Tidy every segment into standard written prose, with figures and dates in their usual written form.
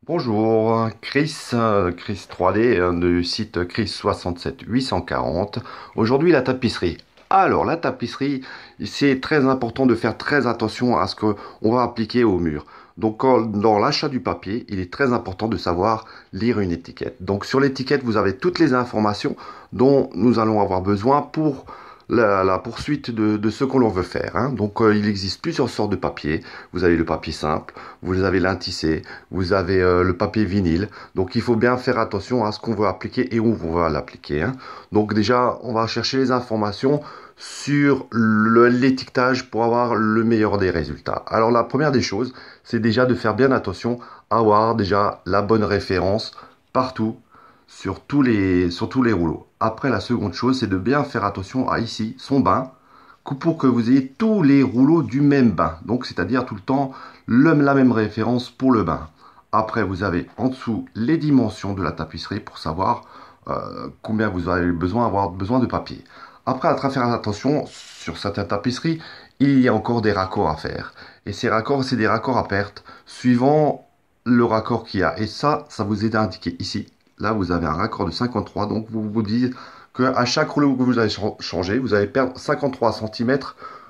Bonjour, Chris 3D du site Chris 67840. Aujourd'hui la tapisserie. Alors la tapisserie, c'est très important de faire très attention à ce qu'on va appliquer au mur. Donc dans l'achat du papier, il est très important de savoir lire une étiquette. Donc sur l'étiquette, vous avez toutes les informations dont nous allons avoir besoin pour la poursuite de ce que l'on veut faire, hein. Donc il existe plusieurs sortes de papier. Vous avez le papier simple, vous avez l'intissé, vous avez le papier vinyle. Donc il faut bien faire attention à ce qu'on veut appliquer et où on va l'appliquer, hein. Donc déjà, on va chercher les informations sur l'étiquetage pour avoir le meilleur des résultats. Alors la première des choses, c'est déjà de faire bien attention à avoir déjà la bonne référence partout sur tous les rouleaux. Après, la seconde chose, c'est de bien faire attention à ici, son bain, pour que vous ayez tous les rouleaux du même bain. Donc, c'est-à-dire tout le temps la même référence pour le bain. Après, vous avez en dessous les dimensions de la tapisserie pour savoir combien vous avez avoir besoin de papier. Après, à faire attention, sur certaines tapisseries, il y a encore des raccords à faire. Et ces raccords, c'est des raccords à perte, suivant le raccord qu'il y a. Et ça vous est indiqué ici. Là, vous avez un raccord de 53, donc vous vous dites qu'à chaque rouleau que vous allez changer, vous allez perdre 53 cm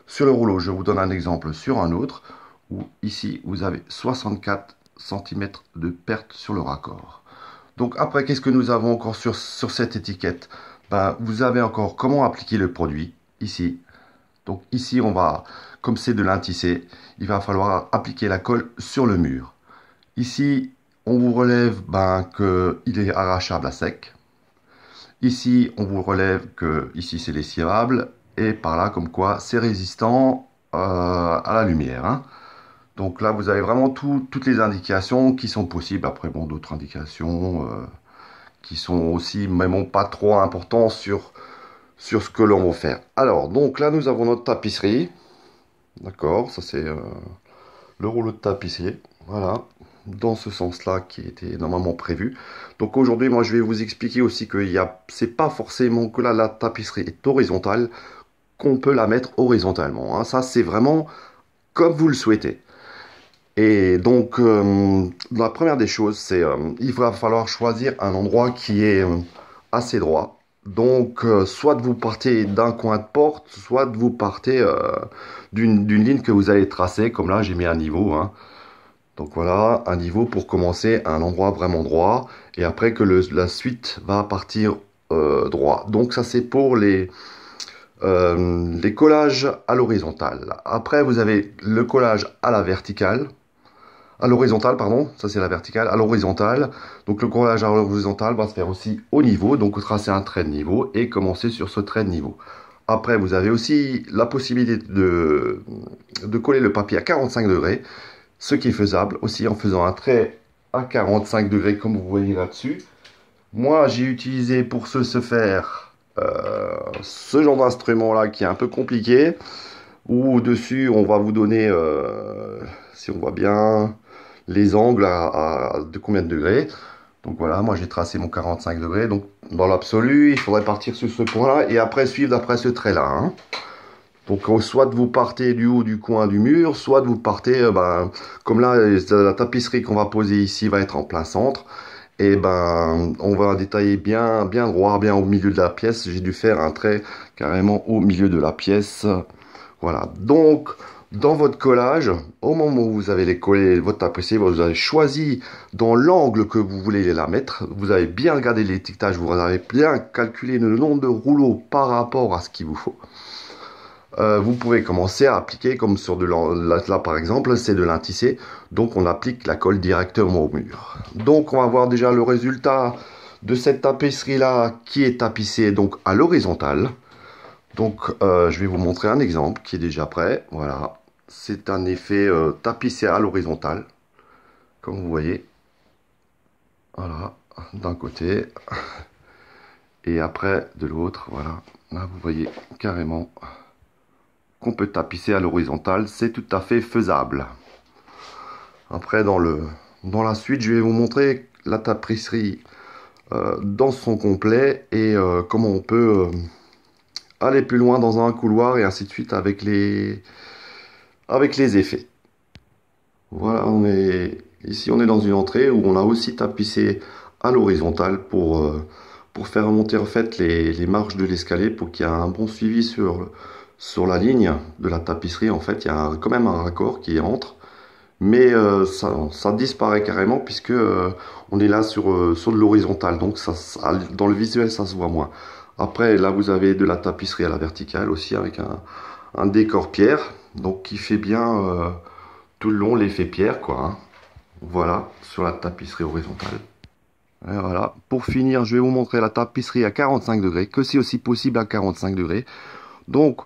sur le rouleau. Je vous donne un exemple sur un autre, où ici, vous avez 64 cm de perte sur le raccord. Donc après, qu'est-ce que nous avons encore sur cette étiquette? Ben, vous avez encore comment appliquer le produit, ici. Donc ici, comme c'est de l'intissé, il va falloir appliquer la colle sur le mur. Ici, on vous relève qu'il est arrachable à sec. Ici, on vous relève que ici c'est lessivable. Et par là, comme quoi, c'est résistant à la lumière, hein. Donc là, vous avez vraiment toutes les indications qui sont possibles. Après, bon, d'autres indications qui sont aussi, mais bon, pas trop importantes sur ce que l'on va faire. Alors, donc là, nous avons notre tapisserie. D'accord, ça c'est le rouleau de tapisserie. Voilà, dans ce sens-là qui était normalement prévu. Donc aujourd'hui, moi, je vais vous expliquer aussi que c'est pas forcément que là, la tapisserie est horizontale qu'on peut la mettre horizontalement, hein. Ça, c'est vraiment comme vous le souhaitez. Et donc, la première des choses, c'est il va falloir choisir un endroit qui est assez droit. Donc, soit vous partez d'un coin de porte, soit vous partez d'une ligne que vous allez tracer. Comme là, j'ai mis un niveau, hein. Donc voilà, un niveau pour commencer un endroit vraiment droit. Et après que la suite va partir droit. Donc ça, c'est pour les collages à l'horizontale. Après, vous avez le collage à la verticale. À l'horizontale, pardon, ça c'est la verticale, à l'horizontale. Donc le collage à l'horizontale va se faire aussi au niveau, donc tracer un trait de niveau et commencer sur ce trait de niveau. Après, vous avez aussi la possibilité de coller le papier à 45 degrés, ce qui est faisable aussi en faisant un trait à 45 degrés comme vous voyez là-dessus. Moi, j'ai utilisé pour ce faire ce genre d'instrument là qui est un peu compliqué, où dessus on va vous donner, si on voit bien, les angles de combien de degrés. Donc voilà, moi j'ai tracé mon 45 degrés. Donc dans l'absolu, il faudrait partir sur ce point-là et après suivre d'après ce trait-là, hein. Donc soit vous partez du haut du coin du mur, soit vous partez, comme là, la tapisserie qu'on va poser ici va être en plein centre. Et on va détailler bien droit, bien au milieu de la pièce. J'ai dû faire un trait carrément au milieu de la pièce. Voilà, donc dans votre collage, au moment où vous avez collé votre tapisserie, vous avez choisi dans l'angle que vous voulez la mettre, vous avez bien regardé l'étiquetage, vous avez bien calculé le nombre de rouleaux par rapport à ce qu'il vous faut. Vous pouvez commencer à appliquer, comme sur là par exemple, c'est de l'intissé, donc on applique la colle directement au mur. Donc on va voir déjà le résultat de cette tapisserie là qui est tapissée donc à l'horizontale. Donc, je vais vous montrer un exemple qui est déjà prêt. Voilà, c'est un effet tapissé à l'horizontale, comme vous voyez. Voilà, d'un côté et après de l'autre. Voilà, là vous voyez carrément qu'on peut tapisser à l'horizontale. C'est tout à fait faisable. Après, dans la suite, je vais vous montrer la tapisserie dans son complet et comment on peut aller plus loin dans un couloir et ainsi de suite avec les effets. Voilà, on est Ici, on est dans une entrée où on a aussi tapissé à l'horizontale pour faire remonter en fait les marches de l'escalier pour qu'il y ait un bon suivi sur la ligne de la tapisserie. En fait, il y a quand même un raccord qui entre, mais ça disparaît carrément puisque on est là sur de l'horizontale. Donc dans le visuel, ça se voit moins. Après, là, vous avez de la tapisserie à la verticale aussi avec un décor pierre, donc qui fait bien tout le long l'effet pierre, quoi, hein. Voilà, sur la tapisserie horizontale. Et voilà, pour finir, je vais vous montrer la tapisserie à 45 degrés, que c'est aussi possible à 45 degrés. Donc,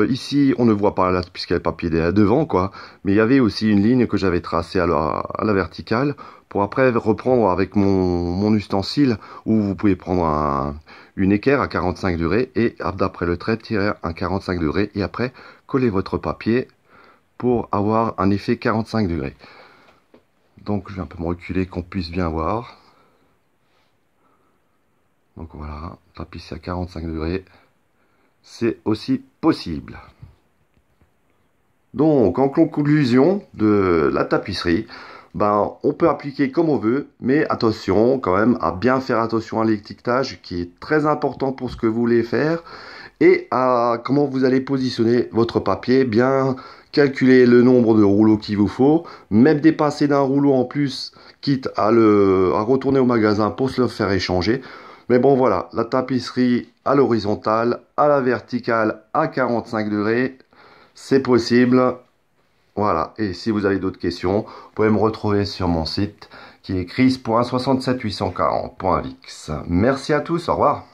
ici, on ne voit pas là, puisqu'il y a le papier devant, quoi. Mais il y avait aussi une ligne que j'avais tracée à la verticale, pour après reprendre avec mon ustensile, où vous pouvez prendre une équerre à 45 degrés, et d'après le trait, tirer un 45 degrés, et après, coller votre papier pour avoir un effet 45 degrés. Donc je vais un peu me reculer qu'on puisse bien voir. Donc voilà, tapisser à 45 degrés, c'est aussi possible. Donc en conclusion de la tapisserie, ben, on peut appliquer comme on veut, mais attention quand même à bien faire attention à l'étiquetage qui est très important pour ce que vous voulez faire et à comment vous allez positionner votre papier, bien calculer le nombre de rouleaux qu'il vous faut, même dépasser d'un rouleau en plus, quitte à retourner au magasin pour se le faire échanger. Mais bon voilà, la tapisserie à l'horizontale, à la verticale, à 45 degrés, c'est possible. Voilà, et si vous avez d'autres questions, vous pouvez me retrouver sur mon site qui est chris.67840.vix. Merci à tous, au revoir.